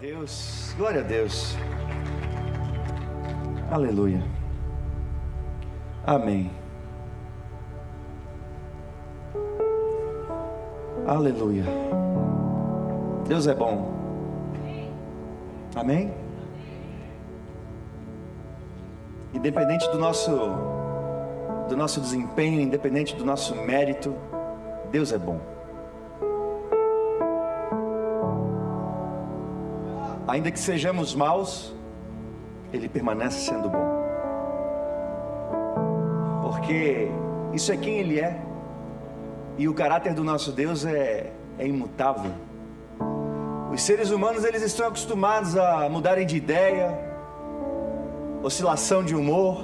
Deus, glória a Deus, aleluia, amém, aleluia. Deus é bom, amém? Independente do nosso desempenho, independente do nosso mérito, Deus é bom. Ainda que sejamos maus, Ele permanece sendo bom, porque isso é quem Ele é, e o caráter do nosso Deus é imutável. Os seres humanos, eles estão acostumados a mudarem de ideia, oscilação de humor,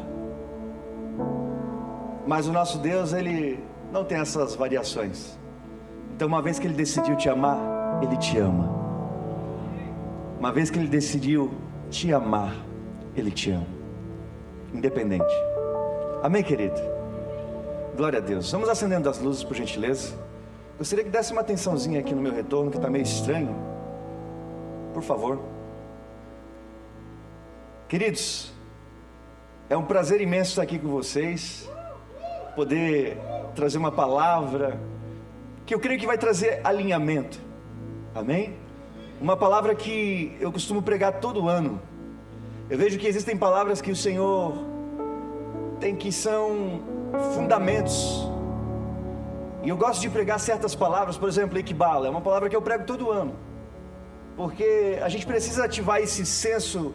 mas o nosso Deus, Ele não tem essas variações. Então, uma vez que Ele decidiu te amar, Ele te ama. Uma vez que Ele decidiu te amar, Ele te ama, independente. Amém, querido? Glória a Deus. Vamos acendendo as luzes, por gentileza. Gostaria que desse uma atençãozinha aqui no meu retorno, que está meio estranho. Por favor. Queridos, é um prazer imenso estar aqui com vocês, poder trazer uma palavra que eu creio que vai trazer alinhamento. Amém? Uma palavra que eu costumo pregar todo ano. Eu vejo que existem palavras que o Senhor tem que são fundamentos. E eu gosto de pregar certas palavras, por exemplo, Ikbala, é uma palavra que eu prego todo ano. Porque a gente precisa ativar esse senso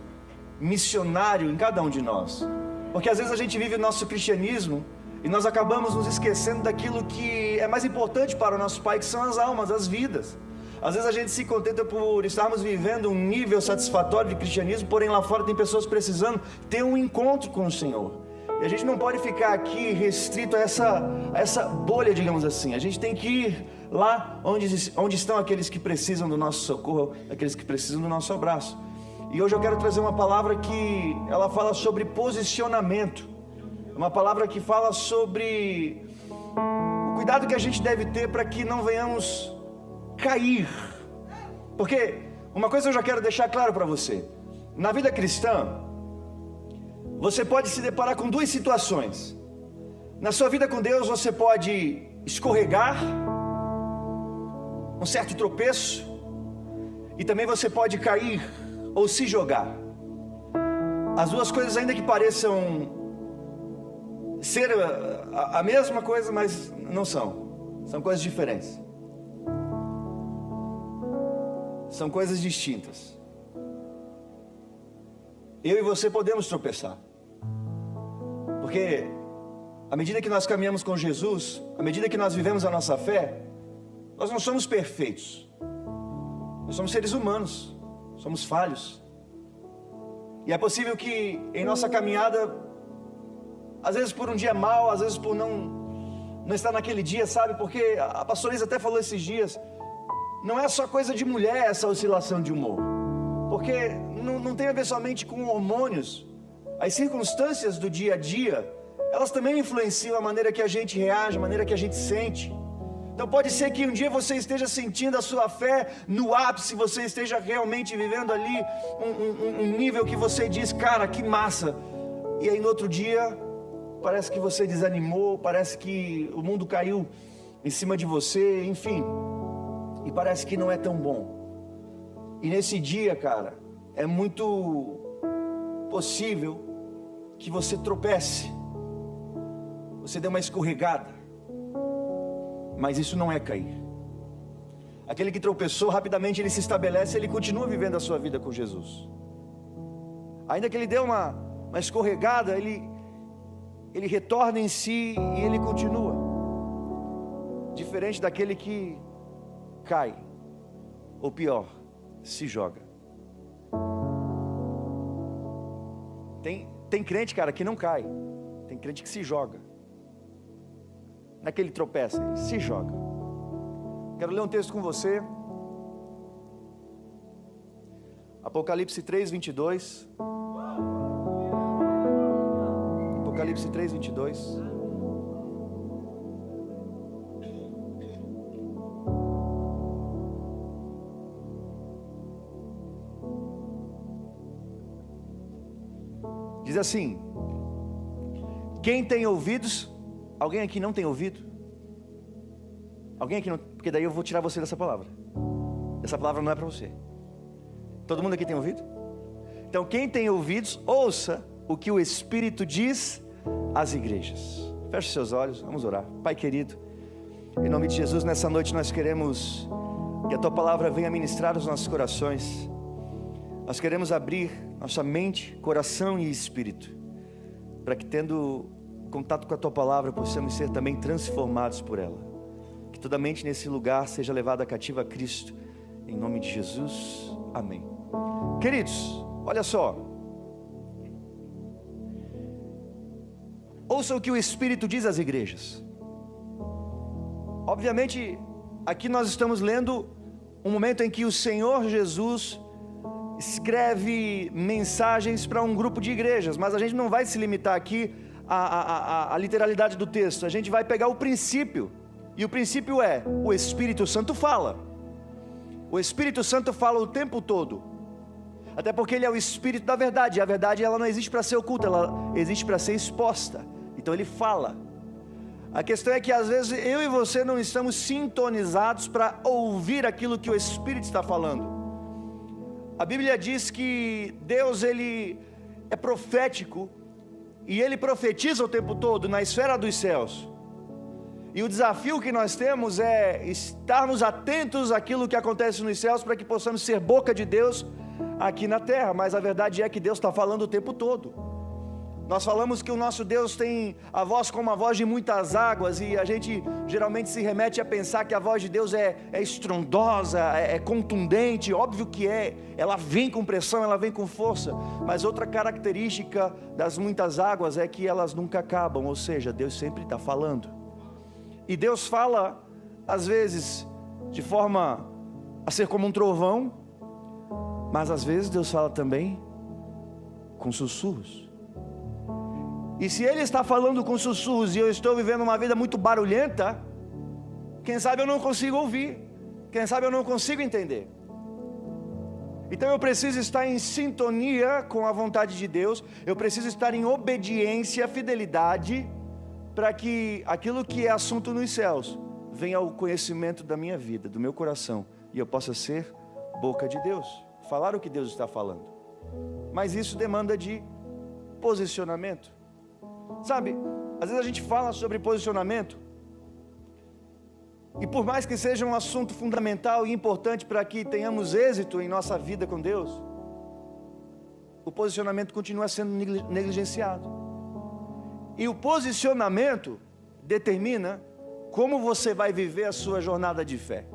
missionário em cada um de nós. Porque às vezes a gente vive o nosso cristianismo e nós acabamos nos esquecendo daquilo que é mais importante para o nosso Pai, que são as almas, as vidas. Às vezes a gente se contenta por estarmos vivendo um nível satisfatório de cristianismo, porém lá fora tem pessoas precisando ter um encontro com o Senhor. E a gente não pode ficar aqui restrito a essa bolha, digamos assim. A gente tem que ir lá onde estão aqueles que precisam do nosso socorro, aqueles que precisam do nosso abraço. E hoje eu quero trazer uma palavra que ela fala sobre posicionamento. Uma palavra que fala sobre o cuidado que a gente deve ter para que não venhamos cair. Porque uma coisa eu já quero deixar claro para você: na vida cristã você pode se deparar com duas situações. Na sua vida com Deus você pode escorregar, um certo tropeço, e também você pode cair ou se jogar. As duas coisas, ainda que pareçam ser a mesma coisa, mas não são coisas diferentes. São coisas distintas. Eu e você podemos tropeçar, porque à medida que nós caminhamos com Jesus, à medida que nós vivemos a nossa fé, nós não somos perfeitos. Nós somos seres humanos, somos falhos. E é possível que em nossa caminhada, às vezes por um dia mau, às vezes por não estar naquele dia, sabe? Porque a pastora Isa até falou esses dias, não é só coisa de mulher essa oscilação de humor, porque não tem a ver somente com hormônios. As circunstâncias do dia a dia, elas também influenciam a maneira que a gente reage, a maneira que a gente sente. Então pode ser que um dia você esteja sentindo a sua fé no ápice, você esteja realmente vivendo ali um nível que você diz, cara, que massa. E aí no outro dia, parece que você desanimou, parece que o mundo caiu em cima de você, enfim. E parece que não é tão bom. E nesse dia, cara, é muito possível que você tropece, você dê uma escorregada, mas isso não é cair. Aquele que tropeçou, rapidamente ele se estabelece, ele continua vivendo a sua vida com Jesus. Ainda que ele dê uma escorregada, ele retorna em si e ele continua. Diferente daquele que cai, ou pior, se joga. Tem crente, cara, que não cai. Tem crente que se joga. Não é que ele tropeça, ele se joga. Quero ler um texto com você. Apocalipse 3:22. Apocalipse 3:22. Diz assim: quem tem ouvidos, alguém aqui não tem ouvido? Alguém aqui não, porque daí eu vou tirar você dessa palavra. Essa palavra não é para você. Todo mundo aqui tem ouvido? Então quem tem ouvidos, ouça o que o Espírito diz às igrejas. Feche seus olhos, vamos orar. Pai querido, em nome de Jesus, nessa noite nós queremos que a Tua palavra venha ministrar os nossos corações. Nós queremos abrir nossa mente, coração e espírito, para que, tendo contato com a Tua palavra, possamos ser também transformados por ela. Que toda mente nesse lugar seja levada cativa a Cristo, em nome de Jesus, amém. Queridos, olha só, ouça o que o Espírito diz às igrejas. Obviamente, aqui nós estamos lendo um momento em que o Senhor Jesus escreve mensagens para um grupo de igrejas, mas a gente não vai se limitar aqui à literalidade do texto. A gente vai pegar o princípio, e o princípio é: o Espírito Santo fala. O Espírito Santo fala o tempo todo, até porque Ele é o Espírito da verdade, e a verdade ela não existe para ser oculta, ela existe para ser exposta. Então Ele fala. A questão é que às vezes eu e você não estamos sintonizados para ouvir aquilo que o Espírito está falando. A Bíblia diz que Deus, Ele é profético, e Ele profetiza o tempo todo na esfera dos céus. E o desafio que nós temos é estarmos atentos àquilo que acontece nos céus, para que possamos ser boca de Deus aqui na terra. Mas a verdade é que Deus está falando o tempo todo. Nós falamos que o nosso Deus tem a voz como a voz de muitas águas, e a gente geralmente se remete a pensar que a voz de Deus é estrondosa, é contundente. Óbvio que ela vem com pressão, ela vem com força, mas outra característica das muitas águas é que elas nunca acabam, ou seja, Deus sempre está falando. E Deus fala, às vezes, de forma a ser como um trovão, mas às vezes Deus fala também com sussurros. E se Ele está falando com sussurros e eu estou vivendo uma vida muito barulhenta, quem sabe eu não consigo ouvir, quem sabe eu não consigo entender. Então eu preciso estar em sintonia com a vontade de Deus, eu preciso estar em obediência, fidelidade, para que aquilo que é assunto nos céus venha ao conhecimento da minha vida, do meu coração, e eu possa ser boca de Deus, falar o que Deus está falando. Mas isso demanda de posicionamento. Sabe, às vezes a gente fala sobre posicionamento, e por mais que seja um assunto fundamental e importante para que tenhamos êxito em nossa vida com Deus, o posicionamento continua sendo negligenciado. E o posicionamento determina como você vai viver a sua jornada de fé.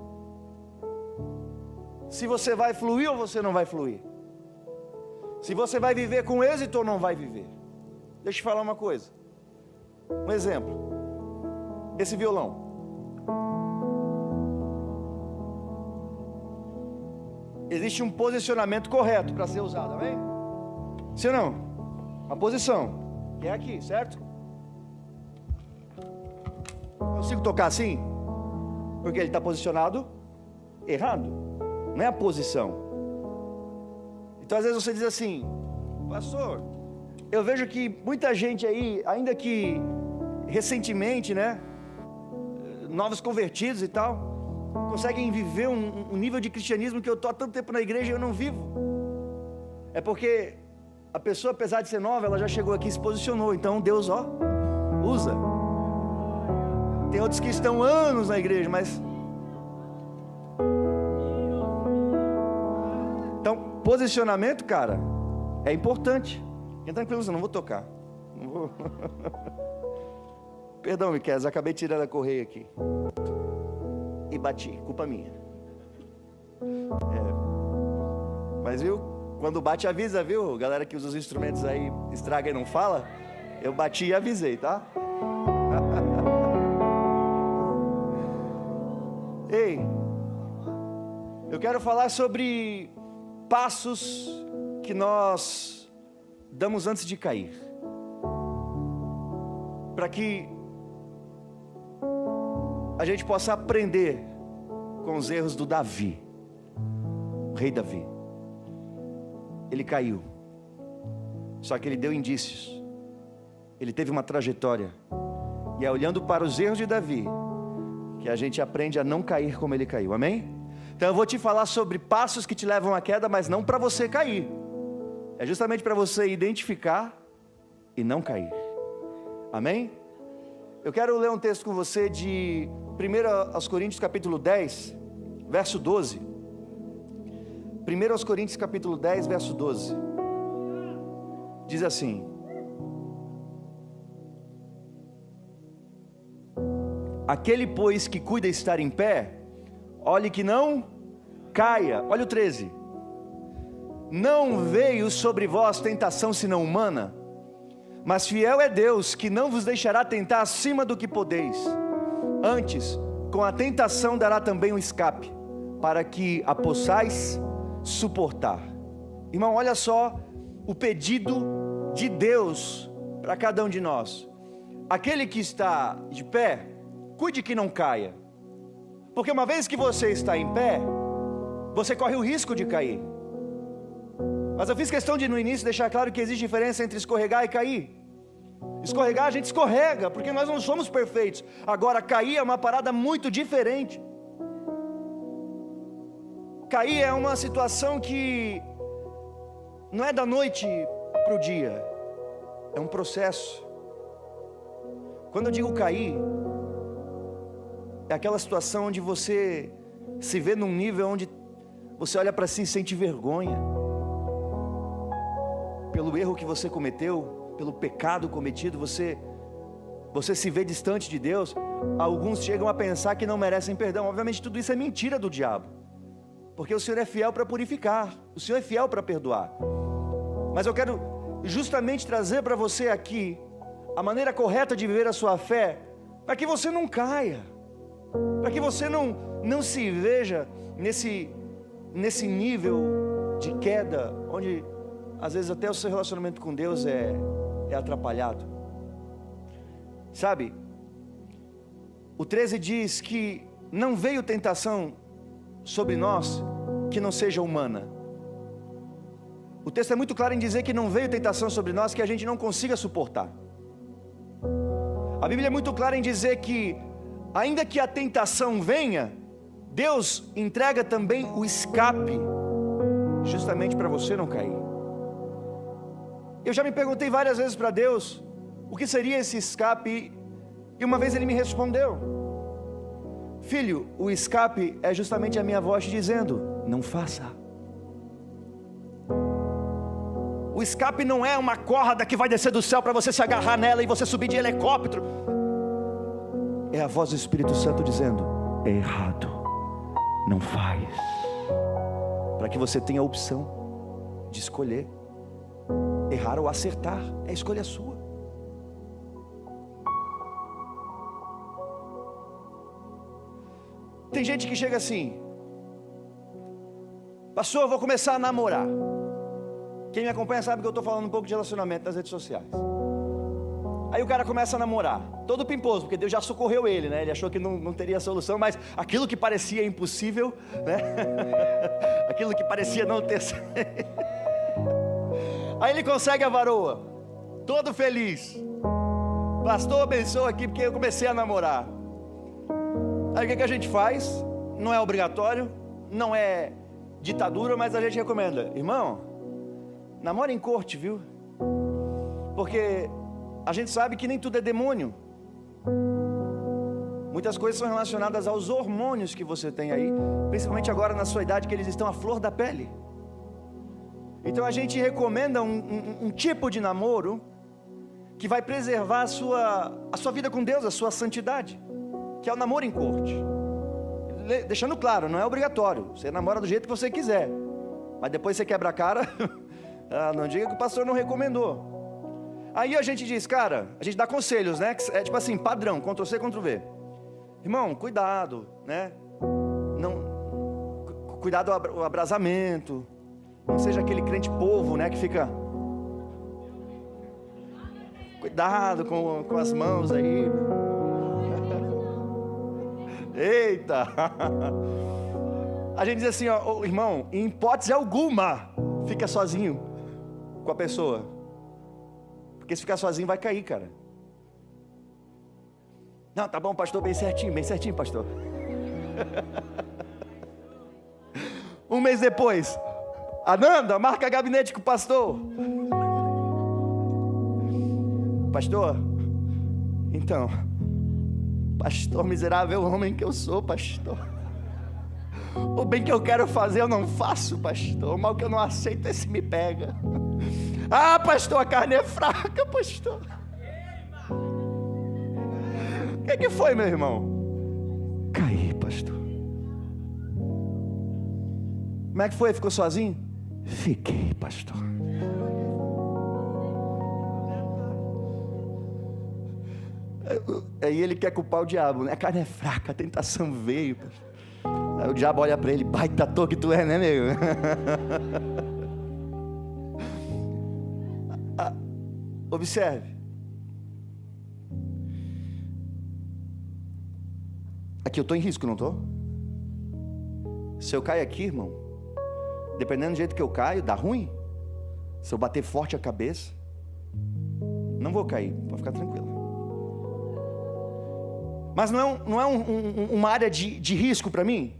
Se você vai fluir ou você não vai fluir. Se você vai viver com êxito ou não vai viver. Deixa eu te falar uma coisa. Um exemplo. Esse violão. Existe um posicionamento correto para ser usado, amém? Sim ou não? Uma posição, que é aqui, certo? Consigo tocar assim? Porque ele está posicionado errado. Não é a posição. Então às vezes você diz assim: pastor, eu vejo que muita gente aí, ainda que recentemente, né, novos convertidos e tal, conseguem viver um nível de cristianismo que eu estou há tanto tempo na igreja e eu não vivo. É porque a pessoa, apesar de ser nova, ela já chegou aqui e se posicionou. Então Deus, usa. Tem outros que estão anos na igreja, mas... Então, posicionamento, cara, é importante. Fique tranquilo, eu não vou tocar. Não vou... Perdão, Miquel, acabei tirando a correia aqui. E bati, culpa minha. Mas viu, quando bate avisa, viu? Galera que usa os instrumentos aí, estraga e não fala. Eu bati e avisei, tá? Ei, eu quero falar sobre passos que nós damos antes de cair, para que a gente possa aprender com os erros do Davi, o rei Davi. Ele caiu, Só que ele deu indícios. Ele teve uma trajetória. E é olhando para os erros de Davi que a gente aprende a não cair como ele caiu, amém? Então eu vou te falar sobre passos que te levam à queda, mas não para você cair. É justamente para você identificar e não cair, amém? Eu quero ler um texto com você de 1 Coríntios capítulo 10, verso 12. 1 Coríntios capítulo 10, verso 12. Diz assim: aquele, pois, que cuida estar em pé, olhe que não caia. Olha o 13. Não veio sobre vós tentação senão humana, mas fiel é Deus, que não vos deixará tentar acima do que podeis. Antes, com a tentação dará também um escape, para que a possais suportar. Irmão, olha só o pedido de Deus para cada um de nós. Aquele que está de pé, cuide que não caia, porque uma vez que você está em pé, você corre o risco de cair. Mas eu fiz questão de no início deixar claro que existe diferença entre escorregar e cair. Escorregar a gente escorrega, porque nós não somos perfeitos. Agora cair é uma parada muito diferente. Cair é uma situação que não é da noite para o dia, é um processo. Quando eu digo cair, é aquela situação onde você se vê num nível onde você olha para si e sente vergonha pelo erro que você cometeu, pelo pecado cometido. Você se vê distante de Deus. Alguns chegam a pensar que não merecem perdão. Obviamente tudo isso é mentira do diabo, porque o Senhor é fiel para purificar, o Senhor é fiel para perdoar. Mas eu quero justamente trazer para você aqui a maneira correta de viver a sua fé, para que você não caia, para que você não se veja nesse nível de queda, onde às vezes até o seu relacionamento com Deus é atrapalhado. Sabe, o 13 diz que não veio tentação sobre nós que não seja humana. O texto é muito claro em dizer que não veio tentação sobre nós que a gente não consiga suportar. A Bíblia é muito clara em dizer que, ainda que a tentação venha, Deus entrega também o escape, justamente para você não cair. Eu já me perguntei várias vezes para Deus o que seria esse escape, e uma vez Ele me respondeu: filho, o escape é justamente a minha voz dizendo, não faça. O escape não é uma corda que vai descer do céu para você se agarrar nela e você subir de helicóptero. É a voz do Espírito Santo dizendo, é errado, não faz, para que você tenha a opção de escolher errar ou acertar. É a escolha sua. Tem gente que chega assim: pastor, eu vou começar a namorar. Quem me acompanha sabe que eu estou falando um pouco de relacionamento nas redes sociais. Aí o cara começa a namorar, todo pimposo, porque Deus já socorreu ele, né? Ele achou que não teria solução, mas aquilo que parecia impossível, né? Aquilo que parecia não ter. Aí ele consegue a varoa, todo feliz. Pastor, abençoa aqui porque eu comecei a namorar. Aí o que a gente faz? Não é obrigatório, não é ditadura, mas a gente recomenda: irmão, namora em corte, viu? Porque a gente sabe que nem tudo é demônio. Muitas coisas são relacionadas aos hormônios que você tem aí, principalmente agora na sua idade, que eles estão à flor da pele. Então a gente recomenda um tipo de namoro que vai preservar a sua vida com Deus, a sua santidade, que é o namoro em corte. Deixando claro, não é obrigatório, você namora do jeito que você quiser, mas depois você quebra a cara. Não diga que o pastor não recomendou. Aí a gente diz, cara, a gente dá conselhos, né? É tipo assim, padrão, Ctrl+C, Ctrl+V. Irmão, cuidado, né? Cuidado ao abrasamento. Não seja aquele crente povo, né? Que fica... Cuidado com as mãos aí. Eita! A gente diz assim, ó, irmão, em hipótese alguma, fica sozinho com a pessoa. Porque se ficar sozinho vai cair, cara. Não, tá bom, pastor, bem certinho, pastor. Um mês depois, Ananda, marca gabinete com o pastor. Pastor, então, pastor miserável homem que eu sou, pastor. O bem que eu quero fazer eu não faço, pastor. O mal que eu não aceito, esse me pega. Ah, pastor, a carne é fraca, pastor. O que foi, meu irmão? Caí, pastor. Como é que foi? Ficou sozinho? Fiquei, pastor. Aí ele quer culpar o diabo, né? A carne é fraca, a tentação veio, pastor. Aí o diabo olha para ele, baita ator que tu é, né, nego? Observe. Aqui eu estou em risco, não estou? Se eu cair aqui, irmão, dependendo do jeito que eu caio, dá ruim. Se eu bater forte a cabeça, não vou cair, pode ficar tranquilo. Mas não é uma área de risco para mim?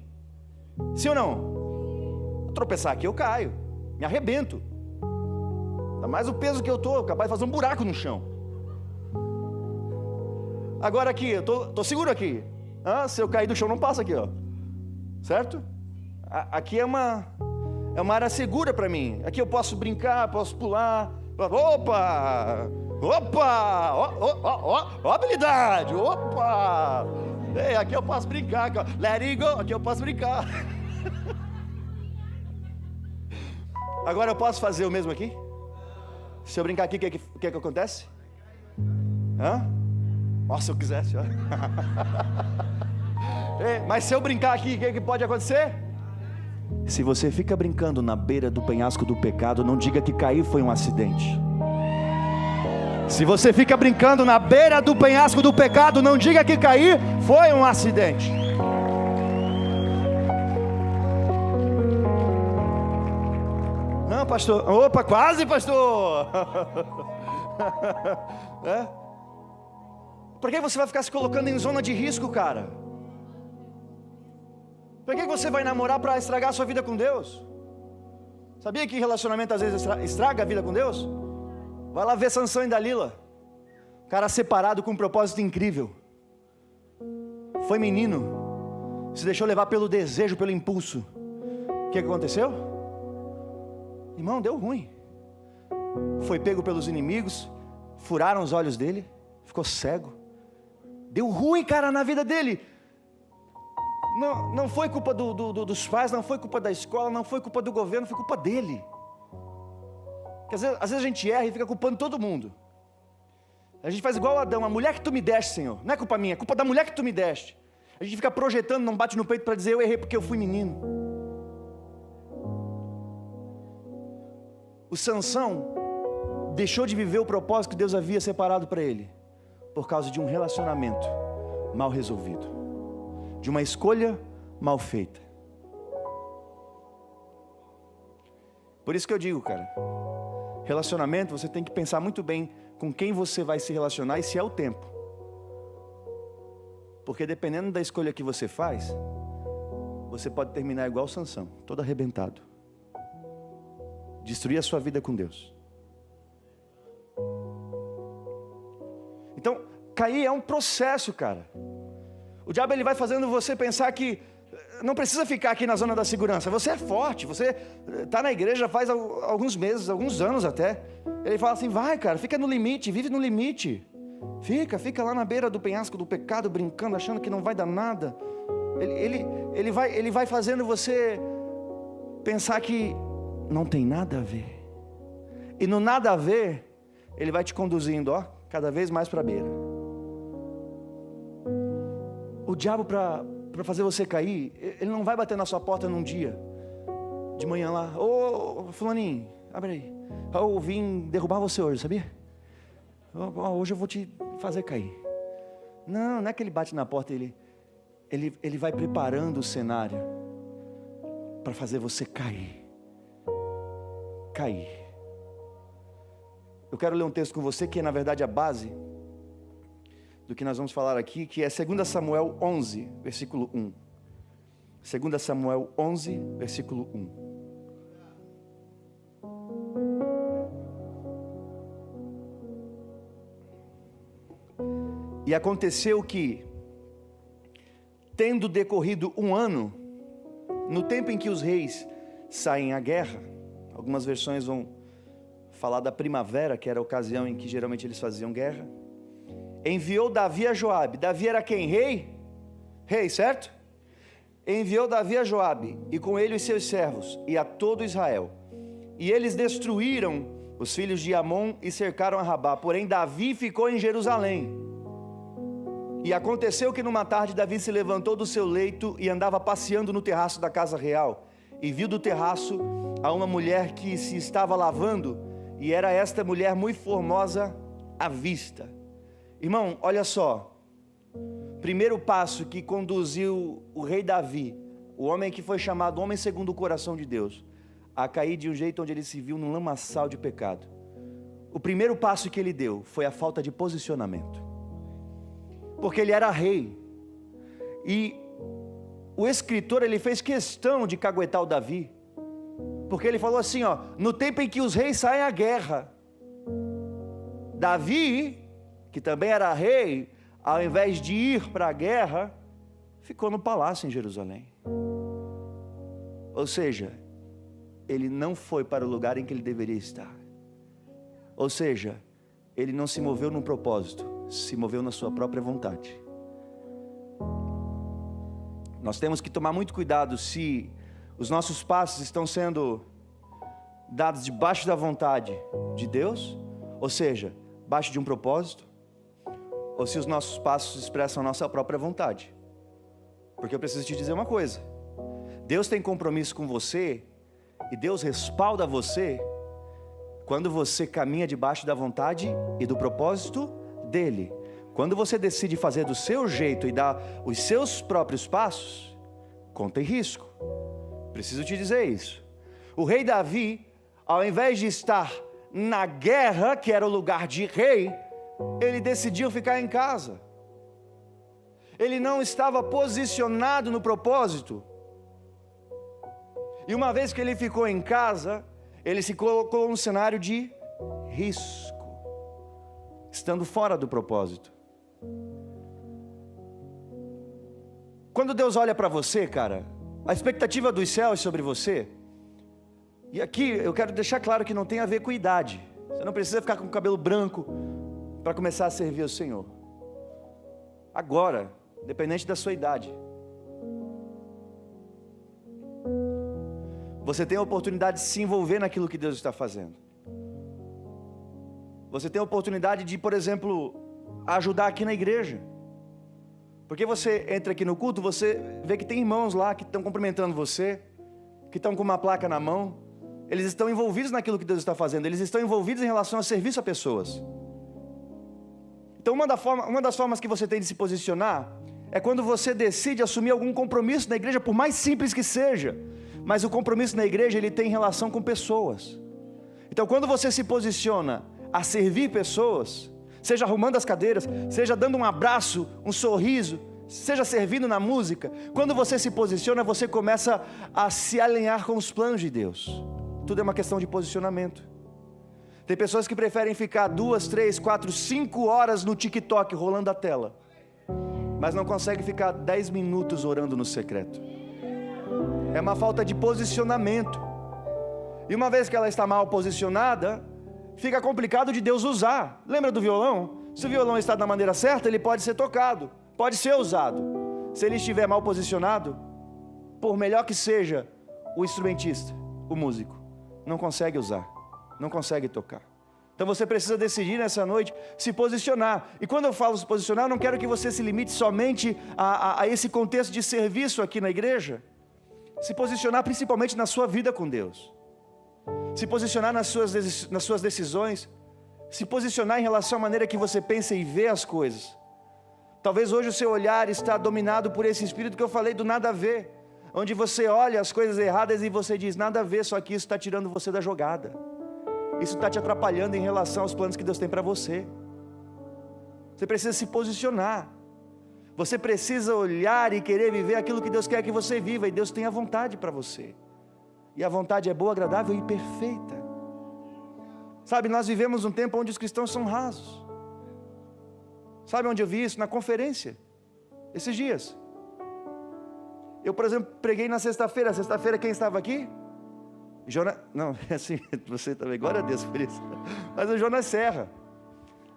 Sim ou não? Eu tropeçar aqui eu caio, me arrebento. Ainda mais o peso que eu estou, capaz de fazer um buraco no chão. Agora aqui, eu estou seguro aqui. Se eu cair do chão não passa aqui, ó. Certo? Aqui é uma área segura para mim. Aqui eu posso brincar, posso pular. Opa! Ó habilidade! Opa! Ei, aqui eu posso brincar. Let it go, aqui eu posso brincar. Agora eu posso fazer o mesmo aqui? Se eu brincar aqui, o que acontece? Nossa, se eu quisesse, ó. Mas se eu brincar aqui, o que pode acontecer? Se você fica brincando na beira do penhasco do pecado, não diga que cair foi um acidente. Se você fica brincando na beira do penhasco do pecado, não diga que cair foi um acidente. Não, pastor. Opa, quase, pastor. Por que você vai ficar se colocando em zona de risco, cara? Por que você vai namorar para estragar a sua vida com Deus? Sabia que relacionamento às vezes estraga a vida com Deus? Vai lá ver Sansão e Dalila. Cara separado com um propósito incrível. Foi menino. Se deixou levar pelo desejo, pelo impulso. O que aconteceu? Irmão, deu ruim. Foi pego pelos inimigos. Furaram os olhos dele. Ficou cego. Deu ruim, cara, na vida dele. Não foi culpa dos pais, não foi culpa da escola, não foi culpa do governo, foi culpa dele. Porque às vezes a gente erra e fica culpando todo mundo. A gente faz igual Adão, a mulher que tu me deste, Senhor. Não é culpa minha, é culpa da mulher que tu me deste. A gente fica projetando, não bate no peito para dizer eu errei porque eu fui menino. O Sansão deixou de viver o propósito que Deus havia separado para ele, por causa de um relacionamento mal resolvido, de uma escolha mal feita. Por isso que eu digo, cara, relacionamento você tem que pensar muito bem com quem você vai se relacionar e se é o tempo. Porque dependendo da escolha que você faz, você pode terminar igual Sansão, todo arrebentado. Destruir a sua vida com Deus. Então, cair é um processo, cara. O diabo ele vai fazendo você pensar que não precisa ficar aqui na zona da segurança. Você é forte, você está na igreja faz alguns meses, alguns anos até. Ele fala assim, vai cara, fica no limite, vive no limite. Fica lá na beira do penhasco do pecado, brincando, achando que não vai dar nada. Ele vai fazendo você pensar que não tem nada a ver. E no nada a ver, ele vai te conduzindo, ó, cada vez mais para a beira. O diabo para fazer você cair, ele não vai bater na sua porta num dia, de manhã lá, ô fulaninho, abre aí, eu vim derrubar você hoje, sabia? Hoje eu vou te fazer cair. Não é que ele bate na porta, ele vai preparando o cenário para fazer você cair. eu quero ler um texto com você que é na verdade a base do que nós vamos falar aqui, que é 2 Samuel 11, versículo 1. 2 Samuel 11, versículo 1. E aconteceu que, tendo decorrido 1 ano, no tempo em que os reis saem à guerra, algumas versões vão falar da primavera, que era a ocasião em que geralmente eles faziam guerra, enviou Davi a Joabe. Davi era quem? Rei? Rei, certo? Enviou Davi a Joabe, e com ele os seus servos, e a todo Israel. E eles destruíram os filhos de Amon e cercaram a Rabá. Porém Davi ficou em Jerusalém. E aconteceu que numa tarde Davi se levantou do seu leito e andava passeando no terraço da casa real, e viu do terraço a uma mulher que se estava lavando, e era esta mulher muito formosa à vista. Irmão, olha só, primeiro passo que conduziu o rei Davi, o homem que foi chamado homem segundo o coração de Deus, a cair de um jeito onde ele se viu num lamaçal de pecado. O primeiro passo que ele deu foi a falta de posicionamento, porque ele era rei, e o escritor ele fez questão de caguetar o Davi, porque ele falou assim, ó, no tempo em que os reis saem à guerra, Davi, que também era rei, ao invés de ir para a guerra, ficou no palácio em Jerusalém. Ou seja, ele não foi para o lugar em que ele deveria estar. Ou seja, ele não se moveu num propósito, se moveu na sua própria vontade. Nós temos que tomar muito cuidado se os nossos passos estão sendo dados debaixo da vontade de Deus, ou seja, debaixo de um propósito, ou se os nossos passos expressam a nossa própria vontade. Porque eu preciso te dizer uma coisa: Deus tem compromisso com você, e Deus respalda você quando você caminha debaixo da vontade e do propósito dele. Quando você decide fazer do seu jeito e dar os seus próprios passos, conta em risco. Preciso te dizer isso. O rei Davi, ao invés de estar na guerra, que era o lugar de rei, ele decidiu ficar em casa. Ele não estava posicionado no propósito. E uma vez que ele ficou em casa, ele se colocou num cenário de risco, estando fora do propósito. Quando Deus olha para você, cara, a expectativa dos céus sobre você, e aqui eu quero deixar claro que não tem a ver com idade. Você não precisa ficar com o cabelo branco para começar a servir ao Senhor. Agora, independente da sua idade, você tem a oportunidade de se envolver naquilo que Deus está fazendo. Você tem a oportunidade de, por exemplo, ajudar aqui na igreja. Porque você entra aqui no culto, você vê que tem irmãos lá que estão cumprimentando você, que estão com uma placa na mão. Eles estão envolvidos naquilo que Deus está fazendo. Eles estão envolvidos em relação ao serviço a pessoas. Então uma das formas que você tem de se posicionar é quando você decide assumir algum compromisso na igreja, por mais simples que seja. Mas o compromisso na igreja, ele tem relação com pessoas. Então quando você se posiciona a servir pessoas, seja arrumando as cadeiras, seja dando um abraço, um sorriso, seja servindo na música, quando você se posiciona, você começa a se alinhar com os planos de Deus. Tudo é uma questão de posicionamento. Tem pessoas que preferem ficar 2, 3, 4, 5 horas no TikTok rolando a tela, mas não conseguem ficar 10 minutos orando no secreto. É uma falta de posicionamento. E uma vez que ela está mal posicionada, fica complicado de Deus usar. Lembra do violão? Se o violão está da maneira certa, ele pode ser tocado, pode ser usado. Se ele estiver mal posicionado, por melhor que seja o instrumentista, o músico, não consegue usar, não consegue tocar. Então você precisa decidir nessa noite se posicionar. E quando eu falo se posicionar, eu não quero que você se limite somente a esse contexto de serviço aqui na igreja. Se posicionar principalmente na sua vida com Deus. Se posicionar nas suas decisões. Se posicionar em relação à maneira que você pensa e vê as coisas. Talvez hoje o seu olhar está dominado por esse espírito que eu falei do nada a ver. Onde você olha as coisas erradas e você diz nada a ver, só que isso está tirando você da jogada. isso está te atrapalhando em relação aos planos que Deus tem para você. Você precisa se posicionar. Você precisa olhar e querer viver aquilo que Deus quer que você viva. E Deus tem a vontade para você. E a vontade é boa, agradável e perfeita. Sabe, nós vivemos um tempo onde os cristãos são rasos. Sabe onde eu vi isso? Na conferência, esses dias. Eu, por exemplo, preguei na sexta-feira. Sexta-feira quem estava aqui? Não, assim, você também, glória a Deus por isso. Mas o Jonas Serra.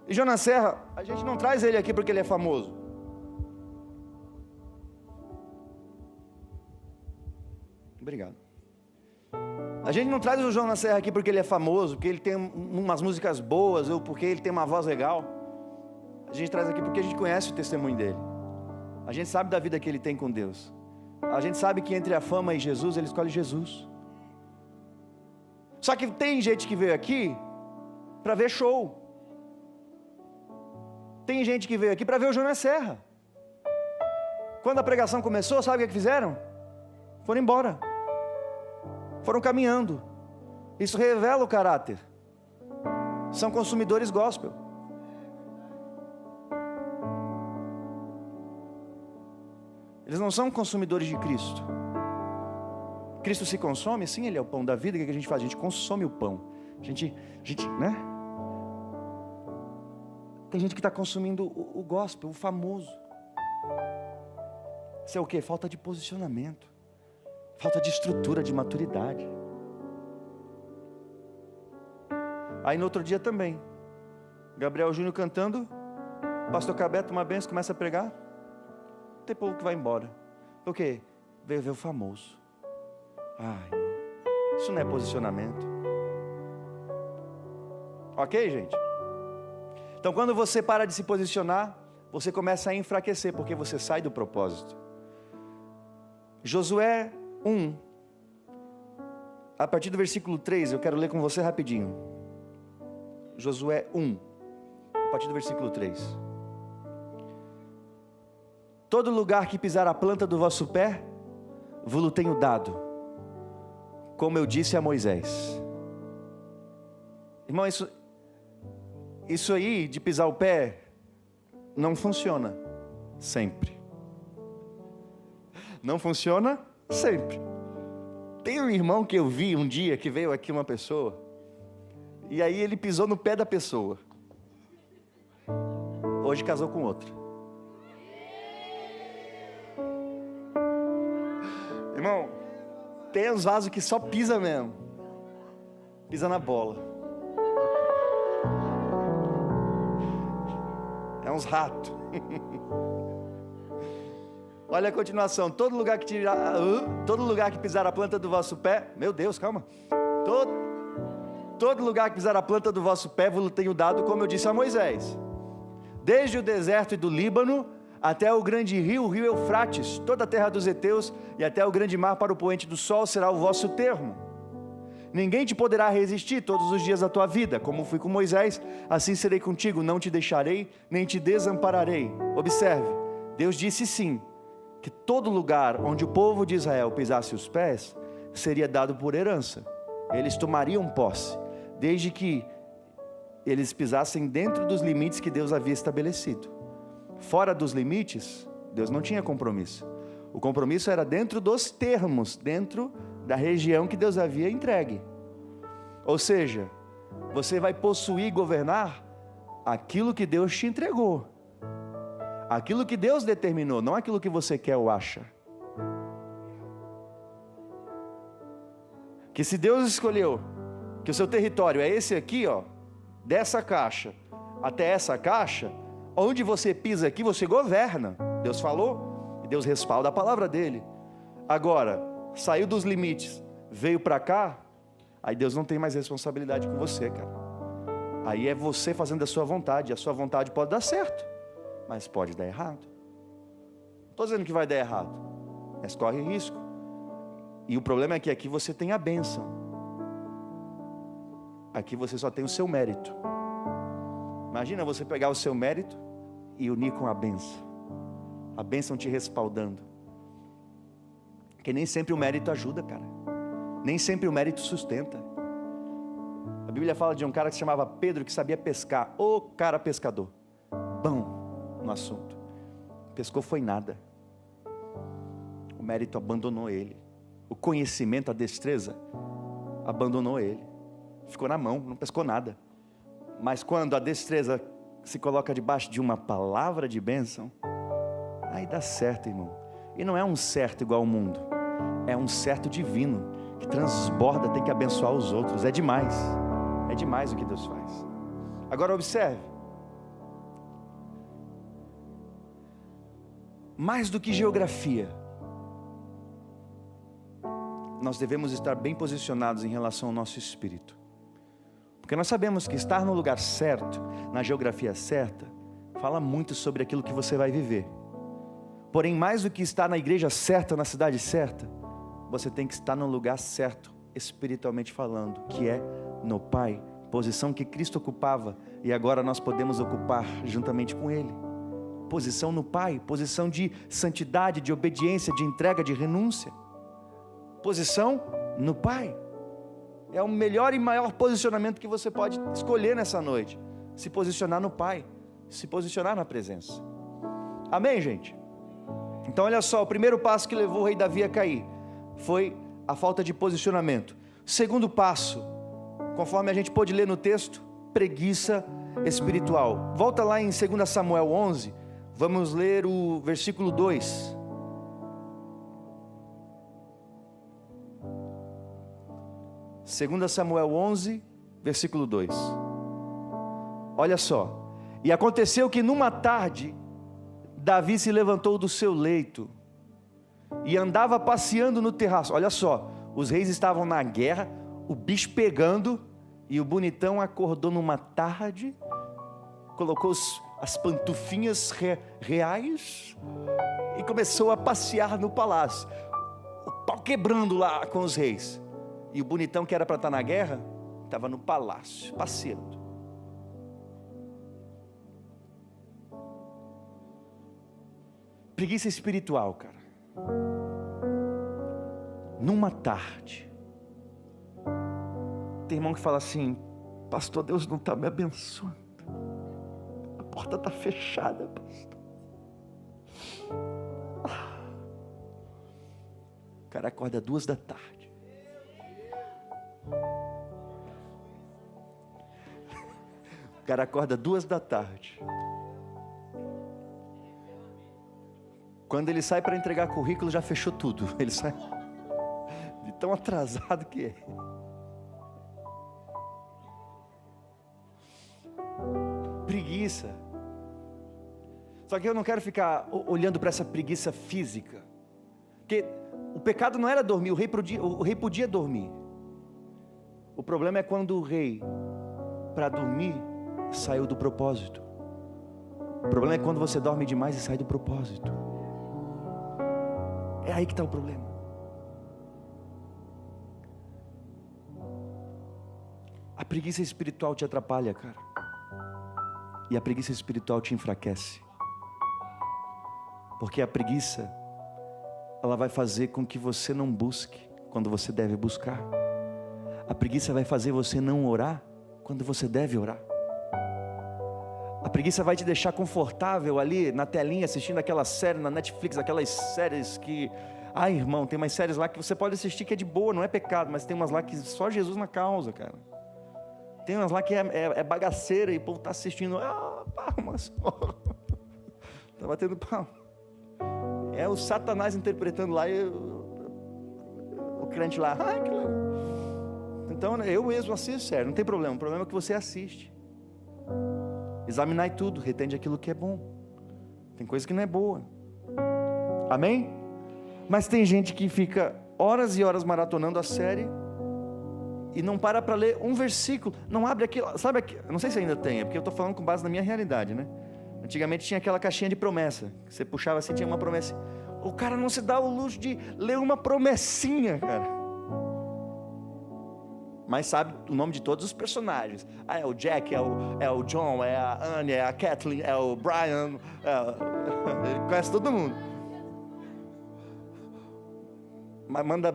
E Jonas Serra, a gente não traz ele aqui porque ele é famoso. Obrigado. A gente não traz o Jonas Serra aqui porque ele é famoso, porque ele tem umas músicas boas, ou porque ele tem uma voz legal. A gente traz aqui porque a gente conhece o testemunho dele. A gente sabe da vida que ele tem com Deus. A gente sabe que entre a fama e Jesus, ele escolhe Jesus. Só que tem gente que veio aqui para ver show. Tem gente que veio aqui para ver o Jonas Serra. Quando a pregação começou, sabe o que fizeram? Foram embora. Foram caminhando. Isso revela o caráter. São consumidores gospel. Eles não são consumidores de Cristo. Cristo se consome? Sim, Ele é o pão da vida. O que a gente faz? A gente consome o pão. A gente, né? Tem gente que está consumindo o gospel, o famoso. Isso é o quê? Falta de posicionamento. Falta de estrutura, de maturidade. Aí no outro dia também, Gabriel Júnior cantando, pastor Cabeto, uma benção, começa a pregar. Tem povo que vai embora. Por quê? Veio ver o famoso. Ai, isso não é posicionamento. Ok, gente? Então quando você para de se posicionar, você começa a enfraquecer, porque você sai do propósito. Josué 1, a partir do versículo 3, eu quero ler com você rapidinho. Josué 1, a partir do versículo 3. Todo lugar que pisar a planta do vosso pé, vos-lo tenho dado, como eu disse a Moisés. Irmão, isso aí de pisar o pé, não funciona sempre. Não funciona sempre. Tem um irmão que eu vi um dia, que veio aqui uma pessoa, e aí ele pisou no pé da pessoa. Hoje casou com outra. Irmão, tem uns vasos que só pisa mesmo. Pisa na bola. É uns ratos. Olha a continuação. Todo lugar que pisar a planta do vosso pé. Meu Deus, calma. Todo lugar que pisar a planta do vosso pé, vos tenho dado, como eu disse a Moisés. Desde o deserto e do Líbano, até o grande rio, o rio Eufrates, toda a terra dos heteus, e até o grande mar para o poente do sol, será o vosso termo. Ninguém te poderá resistir todos os dias da tua vida. Como fui com Moisés, assim serei contigo. Não te deixarei, nem te desampararei. Observe, Deus disse sim, que todo lugar onde o povo de Israel pisasse os pés, seria dado por herança. Eles tomariam posse, desde que eles pisassem dentro dos limites que Deus havia estabelecido. Fora dos limites, Deus não tinha compromisso. O compromisso era dentro dos termos, dentro da região que Deus havia entregue. Ou seja, você vai possuir e governar aquilo que Deus te entregou. Aquilo que Deus determinou, não aquilo que você quer ou acha. Que se Deus escolheu que o seu território é esse aqui, ó, dessa caixa até essa caixa, onde você pisa aqui, você governa. Deus falou, e Deus respalda a palavra dele. Agora, saiu dos limites, veio para cá, aí Deus não tem mais responsabilidade com você, cara. Aí é você fazendo a sua vontade. A sua vontade pode dar certo, mas pode dar errado. Não estou dizendo que vai dar errado, mas corre risco. E o problema é que aqui você tem a bênção. Aqui você só tem o seu mérito. Imagina você pegar o seu mérito e unir com a bênção. A bênção te respaldando. Porque nem sempre o mérito ajuda, cara. Nem sempre o mérito sustenta. A Bíblia fala de um cara que se chamava Pedro, que sabia pescar. Ô cara pescador, bom no assunto. Pescou foi nada. O mérito abandonou ele. O conhecimento, a destreza, abandonou ele. Ficou na mão, não pescou nada. Mas quando a destreza se coloca debaixo de uma palavra de bênção, aí dá certo, irmão. E não é um certo igual ao mundo. É um certo divino, que transborda, tem que abençoar os outros. É demais. É demais o que Deus faz. Agora observe. Mais do que geografia, nós devemos estar bem posicionados em relação ao nosso espírito. Porque nós sabemos que estar no lugar certo, na geografia certa, fala muito sobre aquilo que você vai viver. Porém, mais do que estar na igreja certa, na cidade certa, você tem que estar no lugar certo, espiritualmente falando, que é no Pai, posição que Cristo ocupava, e agora nós podemos ocupar juntamente com Ele. Posição no Pai, posição de santidade, de obediência, de entrega, de renúncia. Posição no Pai. É o melhor e maior posicionamento que você pode escolher nessa noite. Se posicionar no Pai, se posicionar na presença. Amém, gente? Então olha só, o primeiro passo que levou o rei Davi a cair foi a falta de posicionamento. Segundo passo, conforme a gente pôde ler no texto, preguiça espiritual. Volta lá em 2 Samuel 11, vamos ler o versículo 2. Segunda Samuel 11, versículo 2. Olha só. E aconteceu que numa tarde, Davi se levantou do seu leito e andava passeando no terraço. Olha só, os reis estavam na guerra, o bicho pegando, e o bonitão acordou numa tarde, colocou as pantufinhas reais e começou a passear no palácio, o pau quebrando lá com os reis. E o bonitão que era para estar na guerra, estava no palácio, passeando. Preguiça espiritual, cara. Numa tarde. Tem irmão que fala assim: pastor, Deus não está me abençoando. A porta está fechada, pastor. O cara acorda 2 da tarde. O cara acorda 2 da tarde. Quando ele sai para entregar currículo, já fechou tudo. Ele sai de tão atrasado que é. Preguiça. Só que eu não quero ficar olhando para essa preguiça física, porque o pecado não era dormir. O rei podia dormir. O problema é quando o rei, para dormir, saiu do propósito. O problema é quando você dorme demais e sai do propósito. É aí que está o problema. A preguiça espiritual te atrapalha, cara. E a preguiça espiritual te enfraquece. Porque a preguiça, ela vai fazer com que você não busque quando você deve buscar. A preguiça vai fazer você não orar quando você deve orar. A preguiça vai te deixar confortável ali na telinha, assistindo aquela série na Netflix, aquelas séries que... Ai, irmão, tem umas séries lá que você pode assistir que é de boa, não é pecado, mas tem umas lá que só Jesus na causa, cara. Tem umas lá que é bagaceira e o povo está assistindo, palmas. Está batendo palma. É o Satanás interpretando lá e o crente lá. Ai, que legal. Então eu mesmo assisto, sério, não tem problema. O problema é que você assiste. Examinai tudo, retende aquilo que é bom. Tem coisa que não é boa. Amém? Mas tem gente que fica horas e horas maratonando a série e não para ler um versículo, não abre aquilo, sabe aqui, não sei se ainda tem, é porque eu estou falando com base na minha realidade, né? Antigamente tinha aquela caixinha de promessa, que você puxava assim, tinha uma promessa. O cara não se dá o luxo de ler uma promessinha, cara. Mas sabe o nome de todos os personagens. É o Jack, é o John, é a Annie, é a Kathleen, é o Brian, ele conhece todo mundo. Mas manda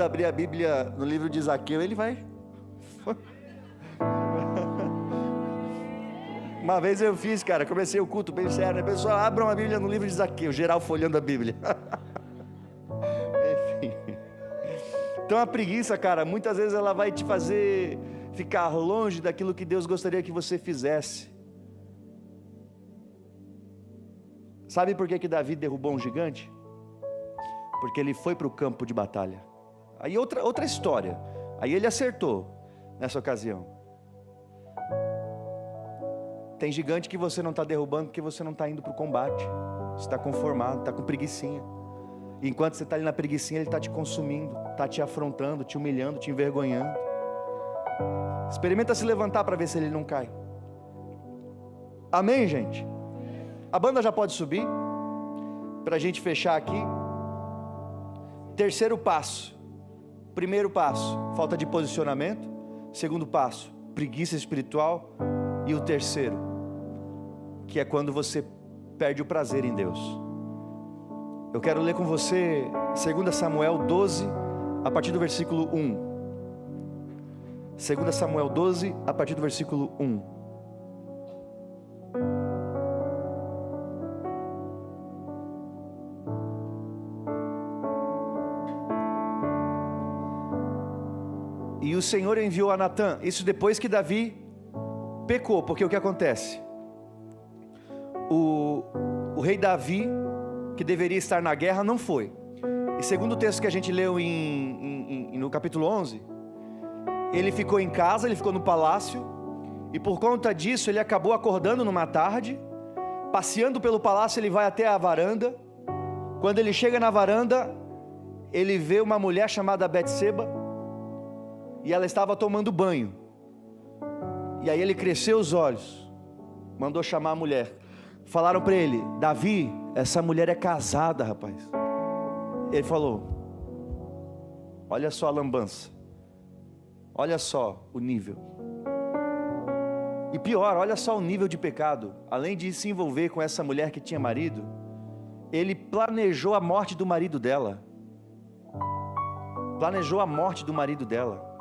abrir a Bíblia no livro de Zaqueu, ele vai. Uma vez eu fiz, cara, comecei o culto bem sério, né? Pessoal, abram a Bíblia no livro de Zaqueu, geral folhando a Bíblia. Enfim. Então a preguiça, cara, muitas vezes ela vai te fazer ficar longe daquilo que Deus gostaria que você fizesse. Sabe por que Davi derrubou um gigante? Porque ele foi para o campo de batalha. Aí outra história. Aí ele acertou nessa ocasião. Tem gigante que você não está derrubando porque você não está indo para o combate. Você está conformado, está com preguicinha. E enquanto você está ali na preguicinha, ele está te consumindo, está te afrontando, te humilhando, te envergonhando. Experimenta se levantar para ver se ele não cai. Amém, gente? A banda já pode subir, para a gente fechar aqui. Terceiro passo. Primeiro passo, falta de posicionamento. Segundo passo, preguiça espiritual. E o terceiro, que é quando você perde o prazer em Deus. Eu quero ler com você 2 Samuel 12, a partir do versículo 1. 2 Samuel 12, a partir do versículo 1. E o Senhor enviou a Natã, isso depois que Davi pecou, porque o que acontece? O rei Davi, que deveria estar na guerra, não foi. E segundo o texto que a gente leu no capítulo 11, ele ficou em casa, ele ficou no palácio, e por conta disso ele acabou acordando numa tarde, passeando pelo palácio, ele vai até a varanda. Quando ele chega na varanda, ele vê uma mulher chamada Betseba, e ela estava tomando banho. E aí ele cresceu os olhos, mandou chamar a mulher. Falaram para ele: Davi, essa mulher é casada, rapaz. Ele falou: olha só a lambança, olha só o nível. E pior, olha só o nível de pecado. Além de se envolver com essa mulher que tinha marido, ele planejou a morte do marido dela. Planejou a morte do marido dela.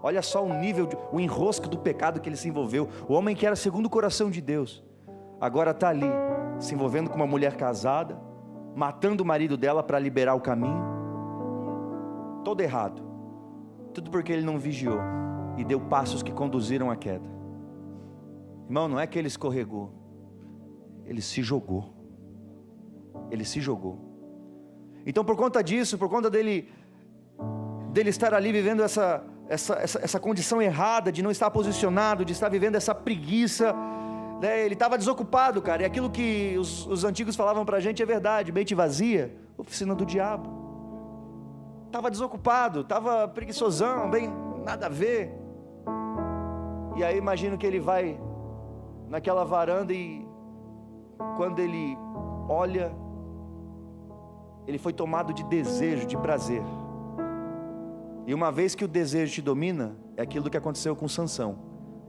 Olha só o nível, o enrosco do pecado que ele se envolveu. O homem que era segundo o coração de Deus, agora está ali, se envolvendo com uma mulher casada, matando o marido dela para liberar o caminho. Todo errado. Tudo porque ele não vigiou e deu passos que conduziram à queda. Irmão, não é que ele escorregou, ele se jogou. Ele se jogou. Então por conta disso, por conta dele estar ali vivendo essa condição errada de não estar posicionado, de estar vivendo essa preguiça, né? Ele estava desocupado, cara. E aquilo que os antigos falavam pra gente é verdade: mente vazia, oficina do diabo. Estava desocupado, estava preguiçosão, bem nada a ver. E aí imagino que ele vai naquela varanda e quando ele olha, ele foi tomado de desejo, de prazer. E uma vez que o desejo te domina, é aquilo que aconteceu com Sansão.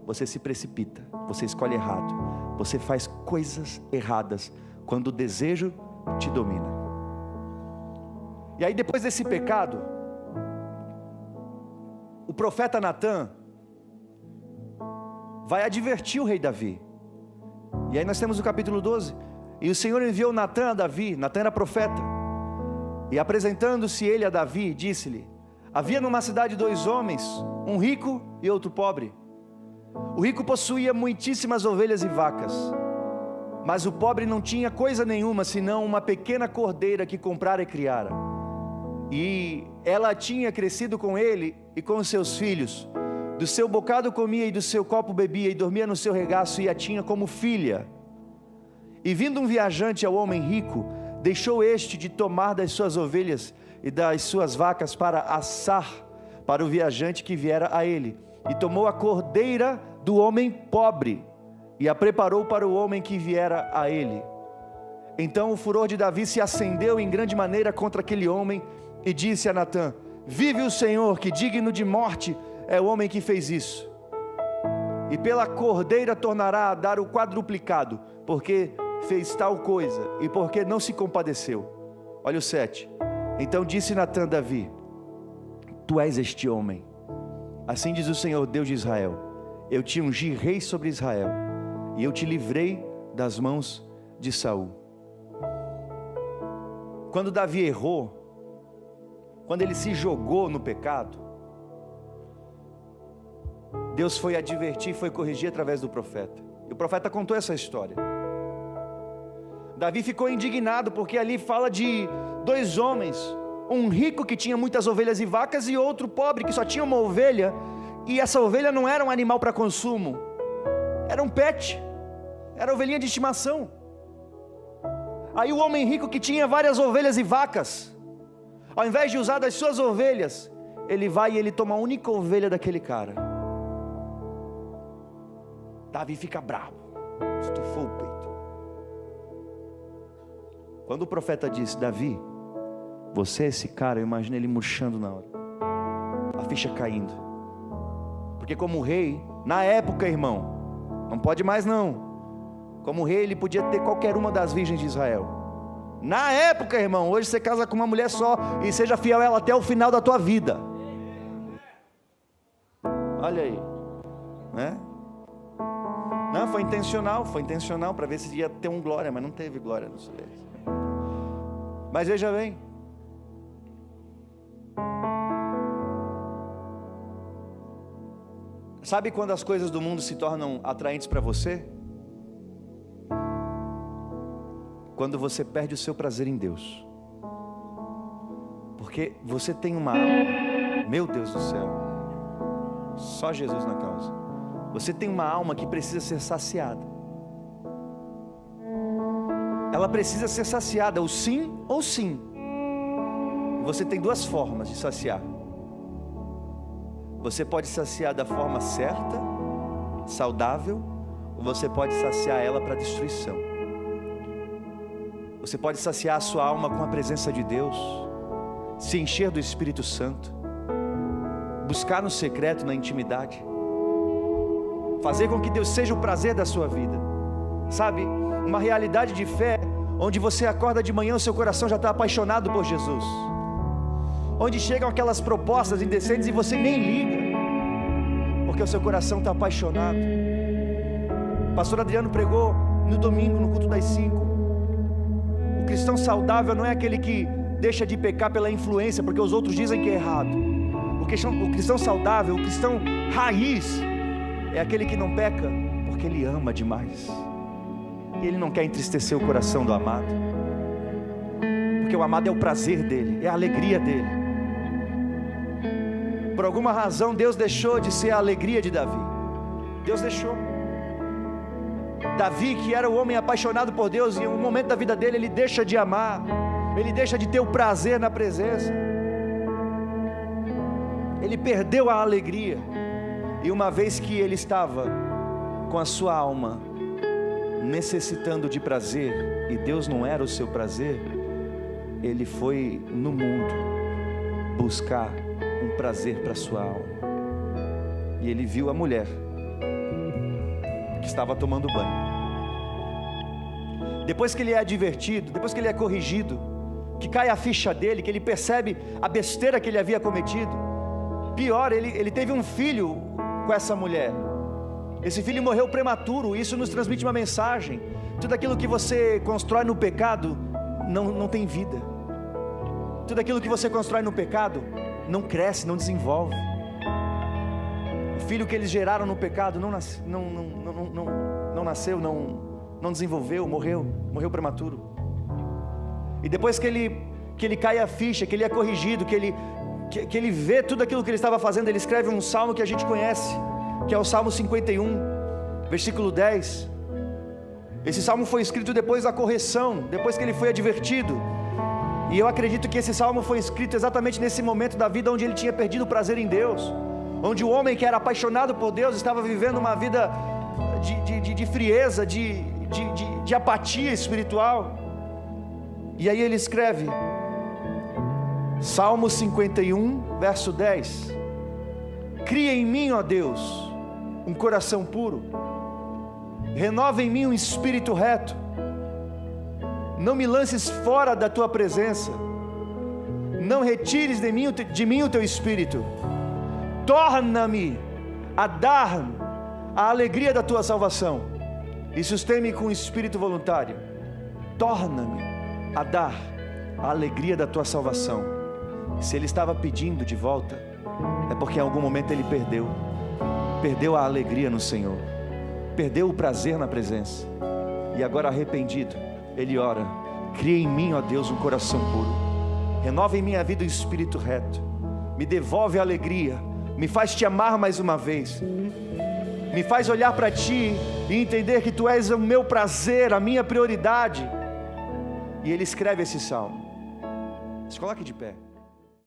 Você se precipita, você escolhe errado, você faz coisas erradas quando o desejo te domina. E aí depois desse pecado, o profeta Natã vai advertir o rei Davi. E aí nós temos o capítulo 12. E o Senhor enviou Natã a Davi. Natã era profeta. E apresentando-se ele a Davi, disse-lhe: havia numa cidade 2 homens, um rico e outro pobre. O rico possuía muitíssimas ovelhas e vacas, mas o pobre não tinha coisa nenhuma, senão uma pequena cordeira que comprara e criara. E ela tinha crescido com ele e com os seus filhos. Do seu bocado comia e do seu copo bebia, e dormia no seu regaço, e a tinha como filha. E vindo um viajante ao homem rico, deixou este de tomar das suas ovelhas e das suas vacas para assar para o viajante que viera a ele, e tomou a cordeira do homem pobre e a preparou para o homem que viera a ele. Então o furor de Davi se acendeu em grande maneira contra aquele homem, e disse a Natã: vive o Senhor, que digno de morte é o homem que fez isso, e pela cordeira tornará a dar o quadruplicado, porque fez tal coisa e porque não se compadeceu. Olha o 7. Então disse Natã a Davi: tu és este homem. Assim diz o Senhor Deus de Israel: eu te ungi rei sobre Israel, e eu te livrei das mãos de Saul. Quando Davi errou, quando ele se jogou no pecado, Deus foi advertir, foi corrigir através do profeta. E o profeta contou essa história. Davi ficou indignado porque ali fala de dois homens, um rico que tinha muitas ovelhas e vacas e outro pobre que só tinha uma ovelha, e essa ovelha não era um animal para consumo, era um pet, era ovelhinha de estimação. Aí o homem rico que tinha várias ovelhas e vacas, ao invés de usar das suas ovelhas, ele vai e ele toma a única ovelha daquele cara. Davi fica bravo, estufou o peito. Quando o profeta disse: Davi, você é esse cara, eu imagino ele murchando na hora, a ficha caindo. Porque como rei, na época, irmão, não pode mais não, como rei ele podia ter qualquer uma das virgens de Israel. Na época, irmão, hoje você casa com uma mulher só e seja fiel a ela até o final da tua vida. Olha aí, né? Não, foi intencional para ver se ia ter um glória, mas não teve glória no silêncio. Mas veja bem, sabe quando as coisas do mundo se tornam atraentes para você? Quando você perde o seu prazer em Deus. Porque você tem uma alma, meu Deus do céu, só Jesus na causa. Você tem uma alma que precisa ser saciada. Ela precisa ser saciada, ou sim ou sim. Você tem duas formas de saciar. Você pode saciar da forma certa, saudável, ou você pode saciar ela para destruição. Você pode saciar a sua alma com a presença de Deus, se encher do Espírito Santo, buscar no secreto, na intimidade, fazer com que Deus seja o prazer da sua vida. Sabe, uma realidade de fé, onde você acorda de manhã, o seu coração já está apaixonado por Jesus, onde chegam aquelas propostas indecentes e você nem liga, porque o seu coração está apaixonado. O pastor Adriano pregou no domingo, no culto das 5, o cristão saudável não é aquele que deixa de pecar pela influência, porque os outros dizem que é errado. O cristão saudável, o cristão raiz, é aquele que não peca, porque ele ama demais, e ele não quer entristecer o coração do amado, porque o amado é o prazer dele, é a alegria dele. Por alguma razão Deus deixou de ser a alegria de Davi. Deus deixou. Davi, que era o homem apaixonado por Deus, em um momento da vida dele ele deixa de amar, ele deixa de ter o prazer na presença, ele perdeu a alegria. E uma vez que ele estava com a sua alma necessitando de prazer, e Deus não era o seu prazer, ele foi no mundo buscar um prazer para a sua alma. E ele viu a mulher que estava tomando banho. Depois que ele é advertido, depois que ele é corrigido, que cai a ficha dele, que ele percebe a besteira que ele havia cometido, pior, ele teve um filho com essa mulher. Esse filho morreu prematuro. Isso nos transmite uma mensagem: tudo aquilo que você constrói no pecado não tem vida. Tudo aquilo que você constrói no pecado não cresce, não desenvolve. O filho que eles geraram no pecado não nasceu, não desenvolveu, morreu prematuro. E depois que ele cai a ficha, que ele é corrigido, que ele vê tudo aquilo que ele estava fazendo, ele escreve um salmo que a gente conhece, que é o Salmo 51, versículo 10. Esse salmo foi escrito depois da correção, depois que ele foi advertido. E eu acredito que esse salmo foi escrito exatamente nesse momento da vida onde ele tinha perdido o prazer em Deus, onde o homem que era apaixonado por Deus estava vivendo uma vida de frieza, de apatia espiritual. E aí ele escreve, Salmo 51, verso 10: cria em mim, ó Deus, um coração puro, renova em mim um espírito reto, não me lances fora da tua presença, não retires de mim o teu espírito, torna-me a dar a alegria da tua salvação, e sustém-me com espírito voluntário. Torna-me a dar a alegria da tua salvação. Se ele estava pedindo de volta, é porque em algum momento ele perdeu a alegria no Senhor, perdeu o prazer na presença, e agora arrependido, ele ora: cria em mim, ó Deus, um coração puro, renova em minha vida um espírito reto, me devolve a alegria, me faz te amar mais uma vez, me faz olhar para ti e entender que tu és o meu prazer, a minha prioridade. E ele escreve esse salmo. Se coloque de pé.